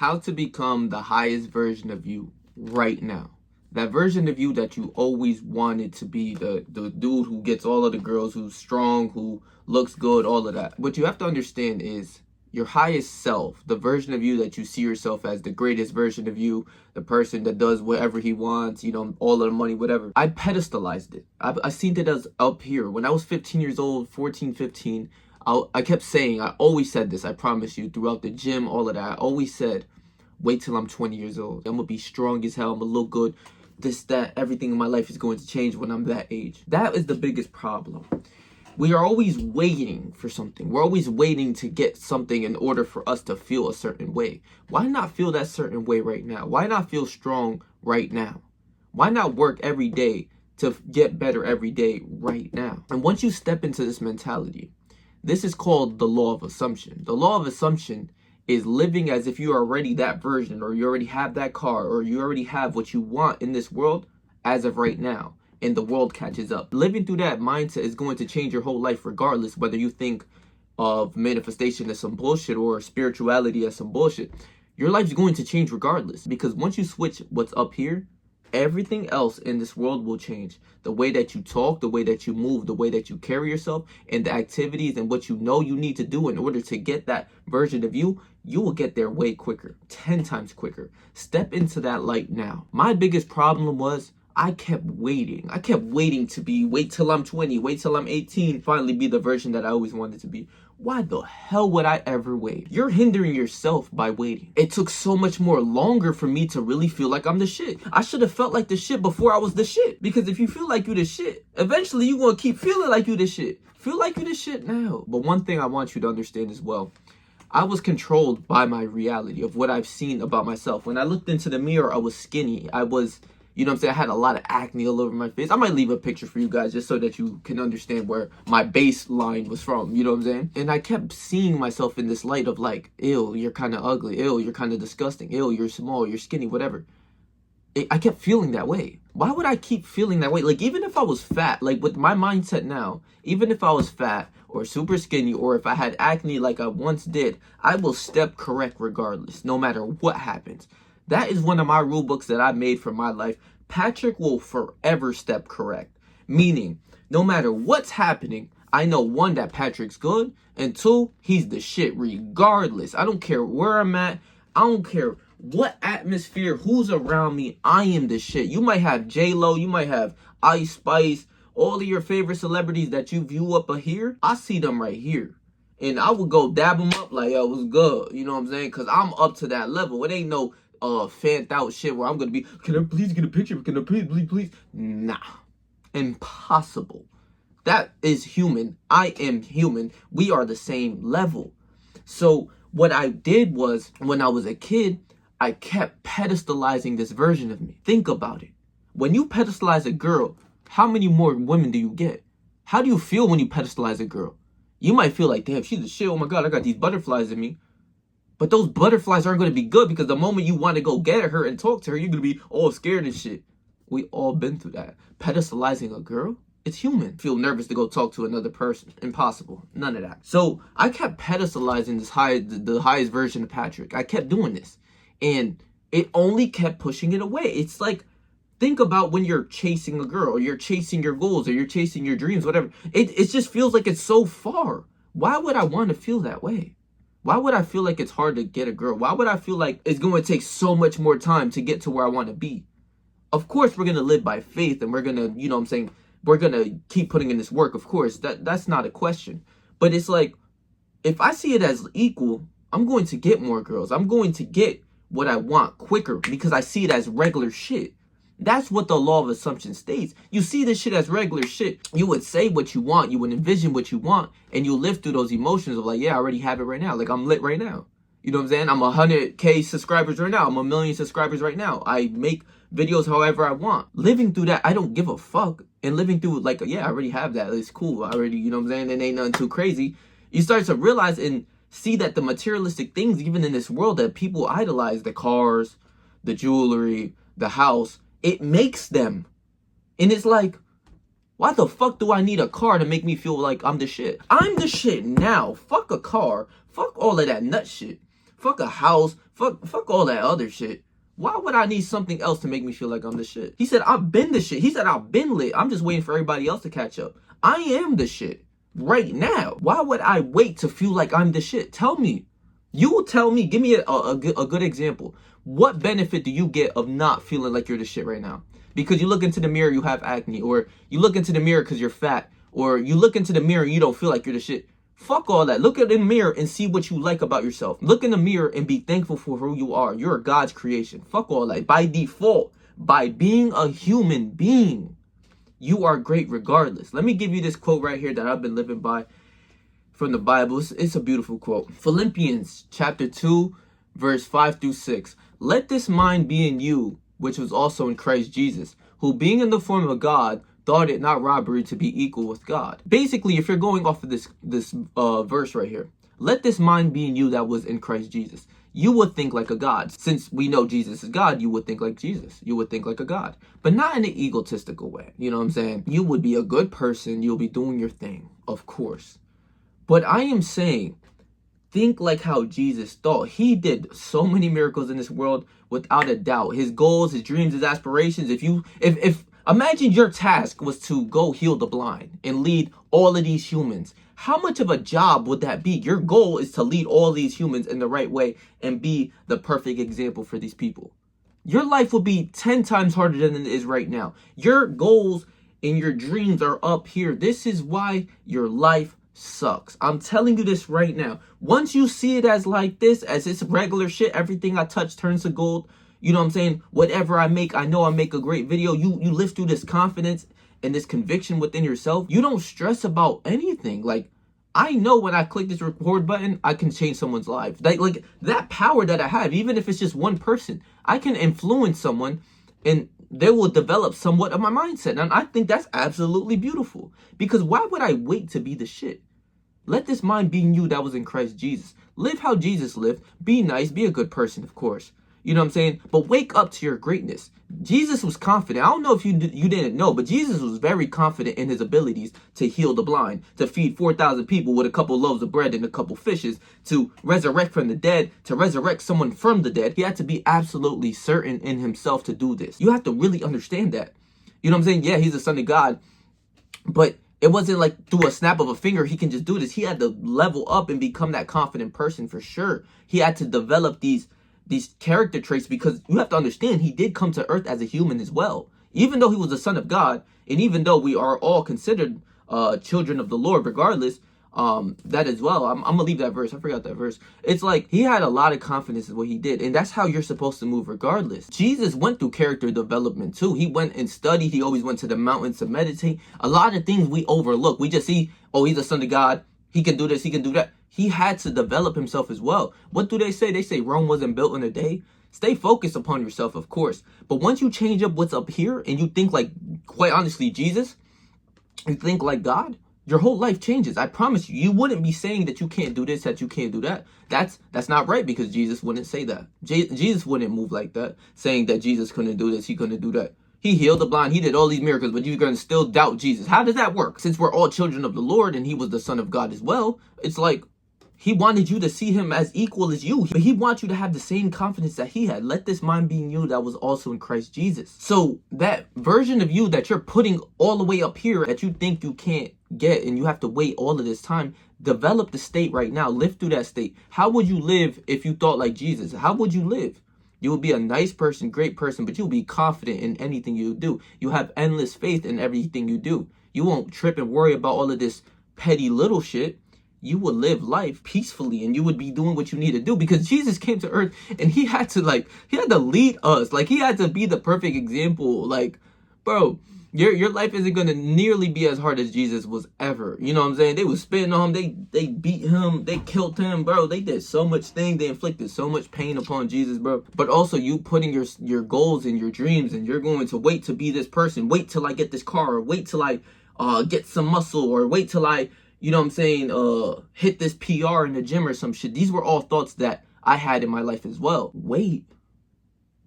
How to become the highest version of you right now. That version of you that you always wanted to be, the dude who gets all of the girls, who's strong, who looks good, all of that. What you have to understand is your highest self, the version of you that you see yourself as, the greatest version of you, the person that does whatever he wants, all of the money, whatever. I pedestalized it. I seen it as up here. When I was 15 years old, 14, 15, I kept saying, I always said this, I promise you, throughout the gym, all of that. I always said, wait till I'm 20 years old. I'm gonna be strong as hell. I'm gonna look good. This, that, everything in my life is going to change when I'm that age. That is the biggest problem. We are always waiting for something. We're always waiting to get something in order for us to feel a certain way. Why not feel that certain way right now? Why not feel strong right now? Why not work every day to get better every day right now? And once you step into this mentality, this is called the law of assumption. The law of assumption is living as if you're already that version, or you already have that car, or you already have what you want in this world as of right now, and the world catches up. Living through that mindset is going to change your whole life regardless, whether you think of manifestation as some bullshit or spirituality as some bullshit. Your life's going to change regardless, because once you switch what's up here, everything else in this world will change. The way that you talk, the way that you move, the way that you carry yourself, and the activities and what you know you need to do in order to get that version of you, you will get there way quicker, 10 times quicker. Step into that light now. My biggest problem was I kept waiting. I kept waiting to wait till I'm 20, wait till I'm 18, finally be the version that I always wanted to be. Why the hell would I ever wait? You're hindering yourself by waiting. It took so much more longer for me to really feel like I'm the shit. I should have felt like the shit before I was the shit. Because if you feel like you the shit, eventually you're going to keep feeling like you the shit. Feel like you the shit now. But one thing I want you to understand as well, I was controlled by my reality of what I've seen about myself. When I looked into the mirror, I was skinny. I was, I had a lot of acne all over my face. I might leave a picture for you guys just so that you can understand where my baseline was from. You know what I'm saying? And I kept seeing myself in this light of like, ew, you're kind of ugly. Ew, you're kind of disgusting. Ew, you're small, you're skinny, whatever. I kept feeling that way. Why would I keep feeling that way? Like, even if I was fat, like with my mindset now, even if I was fat or super skinny, or if I had acne like I once did, I will step correct regardless, no matter what happens. That is one of my rule books that I made for my life. Patrick will forever step correct. Meaning, no matter what's happening, I know, one, that Patrick's good, and two, he's the shit regardless. I don't care where I'm at. I don't care what atmosphere, who's around me, I am the shit. You might have J-Lo, you might have Ice Spice, all of your favorite celebrities that you view up here. I see them right here. And I would go dab them up like, yo, what's good? You know what I'm saying? Because I'm up to that level. It ain't no fanned out shit where I'm going to be, can I please get a picture? Can I please? Nah. Impossible. That is human. I am human. We are the same level. So what I did was, when I was a kid, I kept pedestalizing this version of me. Think about it. When you pedestalize a girl, how many more women do you get? How do you feel when you pedestalize a girl? You might feel like, damn, she's the shit. Oh my God, I got these butterflies in me. But those butterflies aren't going to be good, because the moment you want to go get her and talk to her, you're going to be all scared and shit. We all been through that. Pedestalizing a girl? It's human. Feel nervous to go talk to another person. Impossible. None of that. So I kept pedestalizing the highest version of Patrick. I kept doing this. And it only kept pushing it away. It's like, think about when you're chasing a girl, or you're chasing your goals, or you're chasing your dreams, whatever. It just feels like it's so far. Why would I want to feel that way? Why would I feel like it's hard to get a girl? Why would I feel like it's going to take so much more time to get to where I want to be? Of course, we're going to live by faith, and we're going to, we're going to keep putting in this work. Of course, that's not a question. But it's like, if I see it as equal, I'm going to get more girls. I'm going to get what I want quicker, because I see it as regular shit. That's what the law of assumption states. You see this shit as regular shit. You would say what you want. You would envision what you want. And you live through those emotions of like, yeah, I already have it right now. Like, I'm lit right now. You know what I'm saying? I'm 100K subscribers right now. I'm 1 million subscribers right now. I make videos however I want. Living through that, I don't give a fuck. And living through like, yeah, I already have that. It's cool. I already, you know what I'm saying? It ain't nothing too crazy. You start to realize and see that the materialistic things, even in this world, that people idolize, the cars, the jewelry, the house, it makes them. And it's like, why the fuck do I need a car to make me feel like I'm the shit? I'm the shit now. Fuck a car. Fuck all of that nut shit. Fuck a house. Fuck all that other shit. Why would I need something else to make me feel like I'm the shit? He said, I've been the shit. He said, I've been lit. I'm just waiting for everybody else to catch up. I am the shit right now. Why would I wait to feel like I'm the shit? Tell me. You tell me. Give me a good example. What benefit do you get of not feeling like you're the shit right now? Because you look into the mirror, you have acne, or you look into the mirror because you're fat, or you look into the mirror, you don't feel like you're the shit. Fuck all that. Look in the mirror and see what you like about yourself. Look in the mirror and be thankful for who you are. You're God's creation. Fuck all that. By default, by being a human being, you are great regardless. Let me give you this quote right here that I've been living by from the Bible. It's a beautiful quote. Philippians chapter 2, verse 5 through 6. Let this mind be in you, which was also in Christ Jesus, who being in the form of God, thought it not robbery to be equal with God. Basically, if you're going off of this verse right here, let this mind be in you that was in Christ Jesus. You would think like a God. Since we know Jesus is God, you would think like Jesus. You would think like a God. But not in an egotistical way. You know what I'm saying? You would be a good person. You'll be doing your thing, of course. But I am saying, think like how Jesus thought. He did so many miracles in this world without a doubt. His goals, his dreams, his aspirations. If imagine your task was to go heal the blind and lead all of these humans. How much of a job would that be? Your goal is to lead all these humans in the right way and be the perfect example for these people. Your life will be 10 times harder than it is right now. Your goals and your dreams are up here. This is why your life sucks. I'm telling you this right now. Once you see it as like this, as it's regular shit, everything I touch turns to gold. You know what I'm saying? Whatever I make, I know I make a great video. You live through this confidence and this conviction within yourself. You don't stress about anything. Like, I know when I click this record button, I can change someone's life. Like that power that I have, even if it's just one person, I can influence someone and they will develop somewhat of my mindset. And I think that's absolutely beautiful. Because why would I wait to be the shit? Let this mind be in you that was in Christ Jesus. Live how Jesus lived. Be nice. Be a good person, of course. You know what I'm saying? But wake up to your greatness. Jesus was confident. I don't know if you didn't know, but Jesus was very confident in his abilities to heal the blind, to feed 4,000 people with a couple loaves of bread and a couple fishes, to resurrect from the dead, to resurrect someone from the dead. He had to be absolutely certain in himself to do this. You have to really understand that. You know what I'm saying? Yeah, he's the Son of God, but it wasn't like through a snap of a finger he can just do this. He had to level up and become that confident person for sure. He had to develop these character traits, because you have to understand he did come to earth as a human as well. Even though he was the Son of God, and even though we are all considered children of the Lord regardless, that as well. I'm gonna leave that verse. I forgot that verse. It's like he had a lot of confidence in what he did, and that's how you're supposed to move regardless. Jesus went through character development too. He went and studied. He always went to the mountains to meditate. A lot of things we overlook. We just see, oh, he's the Son of God. He can do this. He can do that. He had to develop himself as well. What do they say? They say Rome wasn't built in a day. Stay focused upon yourself, of course. But once you change up what's up here and you think like, quite honestly, Jesus, you think like God, your whole life changes. I promise you. You wouldn't be saying that you can't do this, that you can't do that. That's not right, because Jesus wouldn't say that. Jesus wouldn't move like that, saying that Jesus couldn't do this, he couldn't do that. He healed the blind. He did all these miracles, but you're going to still doubt Jesus. How does that work? Since we're all children of the Lord and he was the Son of God as well, it's like he wanted you to see him as equal as you. But he wants you to have the same confidence that he had. Let this mind be in you that was also in Christ Jesus. So that version of you that you're putting all the way up here that you think you can't get and you have to wait all of this time, develop the state right now. Live through that state. How would you live if you thought like Jesus? How would you live? You will be a nice person, great person, but you'll be confident in anything you do. You have endless faith in everything you do. You won't trip and worry about all of this petty little shit. You would live life peacefully and you would be doing what you need to do, because Jesus came to earth and he had to lead us. Like, he had to be the perfect example. Like, bro, your life isn't going to nearly be as hard as Jesus was ever. You know what I'm saying? They was spitting on him. They beat him. They killed him, bro. They did so much thing. They inflicted so much pain upon Jesus, bro. But also you putting your goals and your dreams, and you're going to wait to be this person. Wait till I get this car, or wait till I get some muscle, or wait till I, you know what I'm saying, hit this PR in the gym or some shit. These were all thoughts that I had in my life as well. Wait.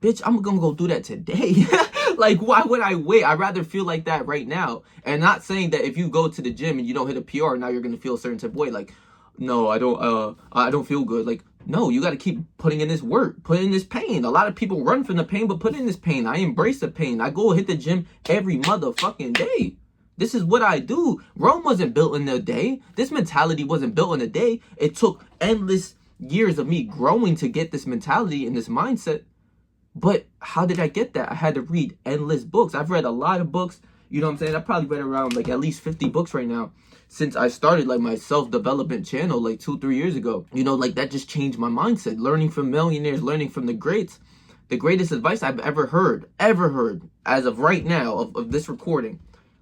Bitch, I'm gonna go do that today. Like, why would I wait? I'd rather feel like that right now. And not saying that if you go to the gym and you don't hit a PR, now you're gonna feel a certain type of way. Like, no, I don't feel good. Like, No, you got to keep putting in this work, put in this pain. A lot of people run from the pain, but put in this pain. I embrace the pain. I go hit the gym every motherfucking day. This is what I do. Rome wasn't built in a day. This mentality wasn't built in a day. It took endless years of me growing to get this mentality and this mindset. But how did I get that? I had to read endless books. I've read a lot of books. You know what I'm saying? I probably read around like at least 50 books right now since I started like my self-development channel like 2-3 years ago. You know, like that just changed my mindset. Learning from millionaires, learning from the greats. The greatest advice I've ever heard as of right now of this recording.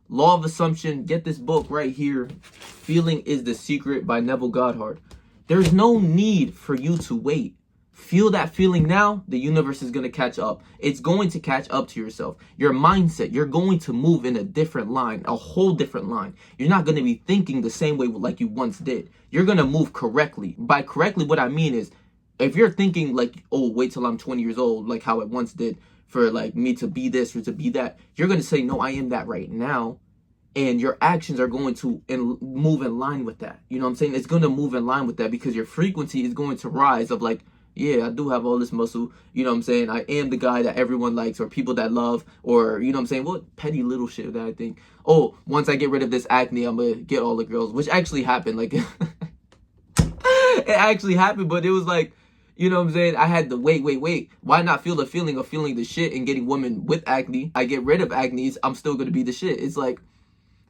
Law of Assumption. Get this book right here. Feeling is the Secret by Neville Goddard. There's no need for you to wait. Feel that feeling now, the universe is going to catch up. It's going to catch up to yourself. Your mindset, you're going to move in a different line, a whole different line. You're not going to be thinking the same way like you once did. You're going to move correctly. By correctly, what I mean is, if you're thinking like, oh, wait till I'm 20 years old, like how I once did for like me to be this or to be that, you're going to say, no, I am that right now. And your actions are going to move in line with that. You know what I'm saying? It's going to move in line with that because your frequency is going to rise of like, yeah, I do have all this muscle. You know what I'm saying? I am the guy that everyone likes or people that love or, you know what I'm saying? What petty little shit that I think, oh, once I get rid of this acne, I'm going to get all the girls, which actually happened. Like, it actually happened, but it was like, you know what I'm saying? I had to wait. Why not feel the feeling of feeling the shit and getting women with acne? I get rid of acne, I'm still going to be the shit. It's like,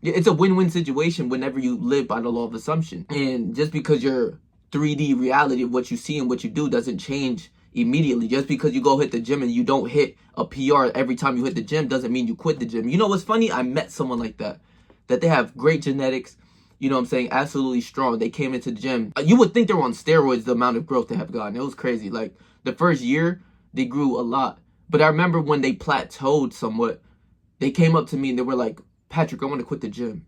it's a win-win situation whenever you live by the law of assumption. And just because you're 3D reality of what you see and what you do doesn't change immediately. Just because you go hit the gym and you don't hit a PR every time you hit the gym doesn't mean you quit the gym. You know what's funny? I met someone like that they have great genetics, you know what I'm saying, absolutely strong. They came into the gym. You would think they were on steroids, the amount of growth they have gotten. It was crazy. Like the first year, they grew a lot. But I remember when they plateaued somewhat, they came up to me and they were like, Patrick, I want to quit the gym.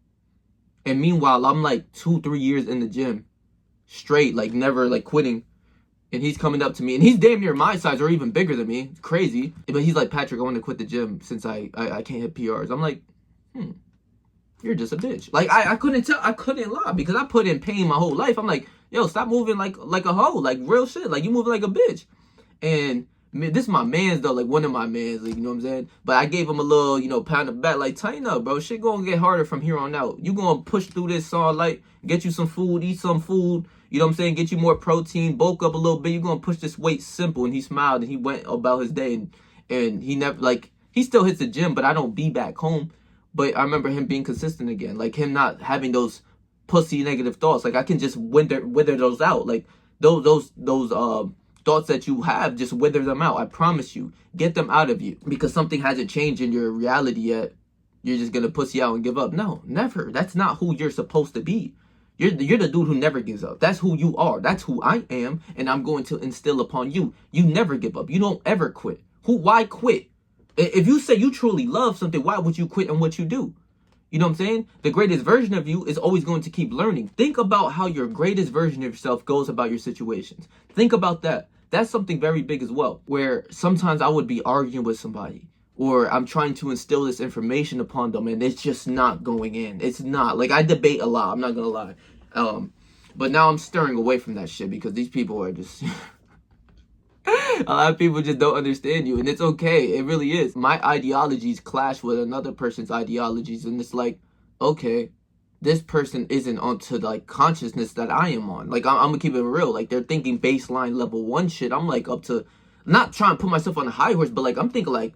And meanwhile, I'm like 2-3 years in the gym straight, like never like quitting, and he's coming up to me and he's damn near my size or even bigger than me. It's crazy. But he's like, Patrick, I want to quit the gym since I can't hit PRs. I'm like, you're just a bitch. Like I couldn't lie because I put in pain my whole life. I'm like, yo, stop moving like a hoe, like real shit, like you moving like a bitch. And this is my man's though, like one of my man's, like, you know what I'm saying? But I gave him a little, you know, pound of back, like tighten up, bro. Shit gonna get harder from here on out. You gonna push through this song, like get you some food, eat some food, you know what I'm saying? Get you more protein, bulk up a little bit. You're gonna push this weight simple. And he smiled and he went about his day and he never, like, he still hits the gym, but I don't be back home. But I remember him being consistent again, like him not having those pussy negative thoughts. Like I can just wither those out. Like those thoughts that you have, just wither them out. I promise you. Get them out of you. Because something hasn't changed in your reality yet. You're just going to pussy out and give up. No, never. That's not who you're supposed to be. You're the dude who never gives up. That's who you are. That's who I am. And I'm going to instill upon you. You never give up. You don't ever quit. Why quit? If you say you truly love something, why would you quit on what you do? You know what I'm saying? The greatest version of you is always going to keep learning. Think about how your greatest version of yourself goes about your situations. Think about that. That's something very big as well, where sometimes I would be arguing with somebody or I'm trying to instill this information upon them and it's just not going in. It's not. Like, I debate a lot. I'm not going to lie. But now I'm stirring away from that shit because these people are just... A lot of people just don't understand you, and it's okay. It really is. My ideologies clash with another person's ideologies, and it's like, okay, this person isn't onto like consciousness that I am on. Like, I'm gonna keep it real. Like, they're thinking baseline level 1 shit. I'm like up to, not trying to put myself on a high horse, but like I'm thinking like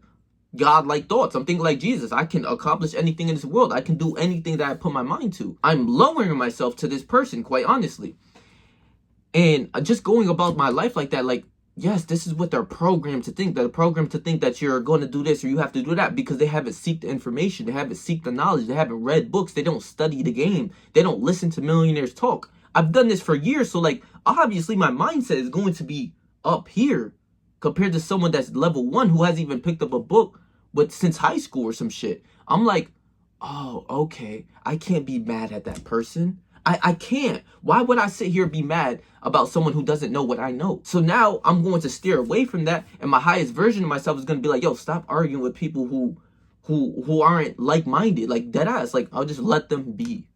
godlike thoughts. I'm thinking like Jesus. I can accomplish anything in this world. I can do anything that I put my mind to. I'm lowering myself to this person, quite honestly. And just going about my life like that, like, yes, this is what they're programmed to think. They're programmed to think that you're going to do this or you have to do that because they haven't seeked the information. They haven't seeked the knowledge. They haven't read books. They don't study the game. They don't listen to millionaires talk. I've done this for years. So, like, obviously my mindset is going to be up here compared to someone that's level 1 who hasn't even picked up a book since high school or some shit. I'm like, oh, okay. I can't be mad at that person. I can't. Why would I sit here and be mad about someone who doesn't know what I know? So now I'm going to steer away from that, and my highest version of myself is going to be like, yo, stop arguing with people who aren't like-minded, like dead ass. Like, I'll just let them be.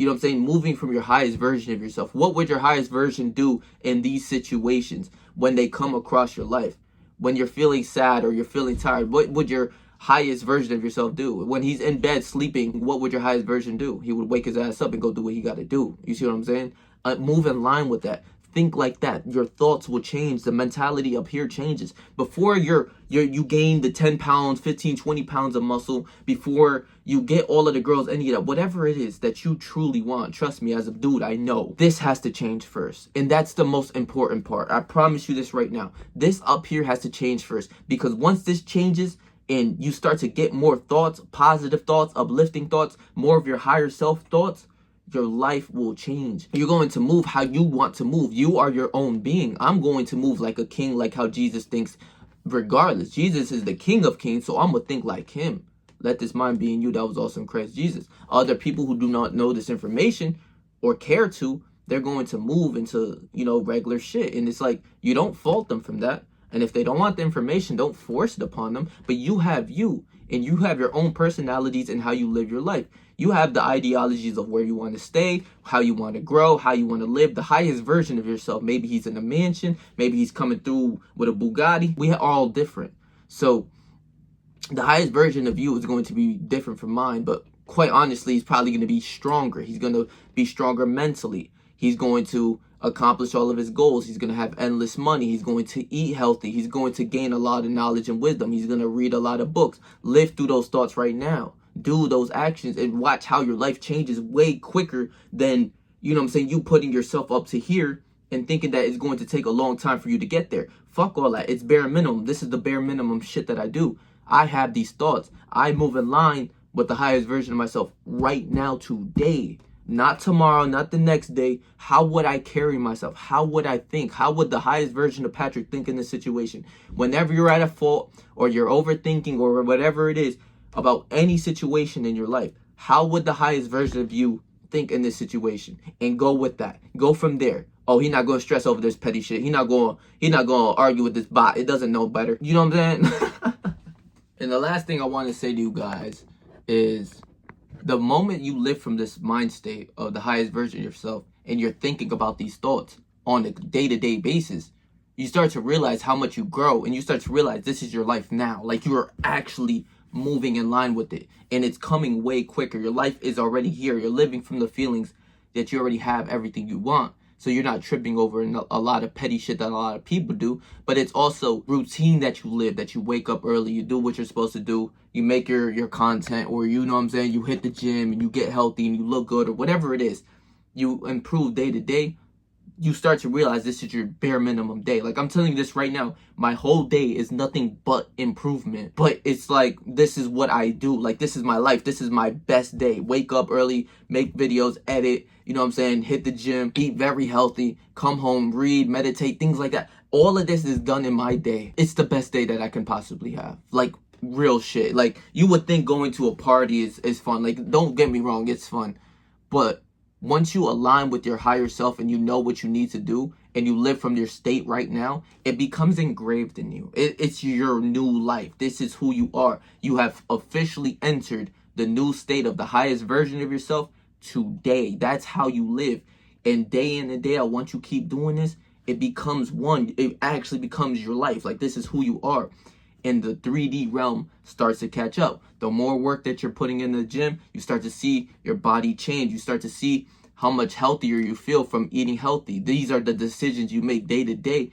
You know what I'm saying? Moving from your highest version of yourself. What would your highest version do in these situations when they come across your life? When you're feeling sad or you're feeling tired, what would your highest version of yourself do? When he's in bed sleeping, what would your highest version do? He would wake his ass up and go do what he got to do. You see what I'm saying? Move in line with that. Think like that. Your thoughts will change. The mentality up here changes. Before you gain the 10 pounds, 15, 20 pounds of muscle, before you get all of the girls, any of that, whatever it is that you truly want, trust me, as a dude, I know this has to change first. And that's the most important part. I promise you this right now. This up here has to change first, because once this changes, and you start to get more thoughts, positive thoughts, uplifting thoughts, more of your higher self thoughts, your life will change. You're going to move how you want to move. You are your own being. I'm going to move like a king, like how Jesus thinks regardless. Jesus is the King of Kings, so I'm going to think like him. Let this mind be in you that was also in Christ Jesus. Other people who do not know this information or care to, they're going to move into, regular shit. And it's like, you don't fault them from that. And if they don't want the information, don't force it upon them. But you have you, and you have your own personalities and how you live your life. You have the ideologies of where you want to stay, how you want to grow, how you want to live, the highest version of yourself. Maybe he's in a mansion. Maybe he's coming through with a Bugatti. We are all different. So the highest version of you is going to be different from mine. But quite honestly, he's probably going to be stronger. He's going to be stronger mentally. He's going to accomplish all of his goals. He's going to have endless money. He's going to eat healthy. He's going to gain a lot of knowledge and wisdom. He's going to read a lot of books. Live through those thoughts right now. Do those actions and watch how your life changes way quicker than, you putting yourself up to here and thinking that it's going to take a long time for you to get there. Fuck all that. It's bare minimum. This is the bare minimum shit that I do. I have these thoughts. I move in line with the highest version of myself right now, today. Not tomorrow, not the next day. How would I carry myself? How would I think? How would the highest version of Patrick think in this situation? Whenever you're at a fault or you're overthinking or whatever it is about any situation in your life, how would the highest version of you think in this situation? And go with that. Go from there. Oh, he's not going to stress over this petty shit. He's not going to argue with this bot. It doesn't know better. You know what I'm saying? And the last thing I want to say to you guys is, the moment you live from this mind state of the highest version of yourself and you're thinking about these thoughts on a day-to-day basis, you start to realize how much you grow, and you start to realize this is your life now. Like, you are actually moving in line with it, and it's coming way quicker. Your life is already here. You're living from the feelings that you already have everything you want. So you're not tripping over a lot of petty shit that a lot of people do, but it's also routine that you live, that you wake up early, you do what you're supposed to do, you make your content, or you hit the gym and you get healthy and you look good, or whatever it is, you improve day to day. You start to realize this is your bare minimum day. Like, I'm telling you this right now, my whole day is nothing but improvement. But it's like, this is what I do. Like, this is my life. This is my best day. Wake up early, make videos, edit, hit the gym, eat very healthy, come home, read, meditate, things like that. All of this is done in my day. It's the best day that I can possibly have. Like, real shit. Like, you would think going to a party is fun. Like, don't get me wrong, it's fun. But once you align with your higher self and you know what you need to do and you live from your state right now, it becomes engraved in you. It's your new life. This is who you are. You have officially entered the new state of the highest version of yourself today. That's how you live. And day in and day out, once you keep doing this, it becomes one. It actually becomes your life. Like, this is who you are. And the 3D realm starts to catch up. The more work that you're putting in the gym, you start to see your body change. You start to see how much healthier you feel from eating healthy. These are the decisions you make day to day,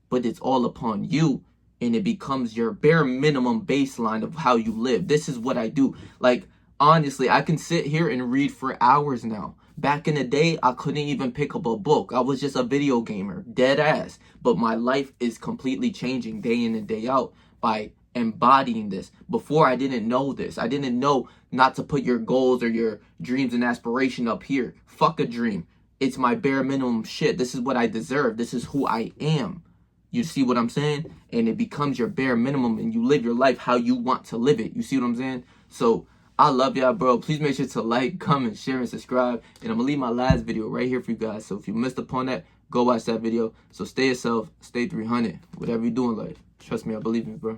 but it's all upon you. And it becomes your bare minimum baseline of how you live. This is what I do. Like, honestly, I can sit here and read for hours now. Back in the day, I couldn't even pick up a book. I was just a video gamer, dead ass. But my life is completely changing day in and day out by embodying this. Before, I didn't know this. I didn't know not to put your goals or your dreams and aspiration up here. Fuck a dream. It's my bare minimum shit. This is what I deserve. This is who I am. You see what I'm saying? And it becomes your bare minimum, and you live your life how you want to live it. You see what I'm saying? So I love y'all, bro. Please make sure to like, comment, share, and subscribe. And I'm going to leave my last video right here for you guys. So if you missed upon that, go watch that video. So stay yourself, stay 300. Whatever you do in life. Trust me, I believe in you, bro.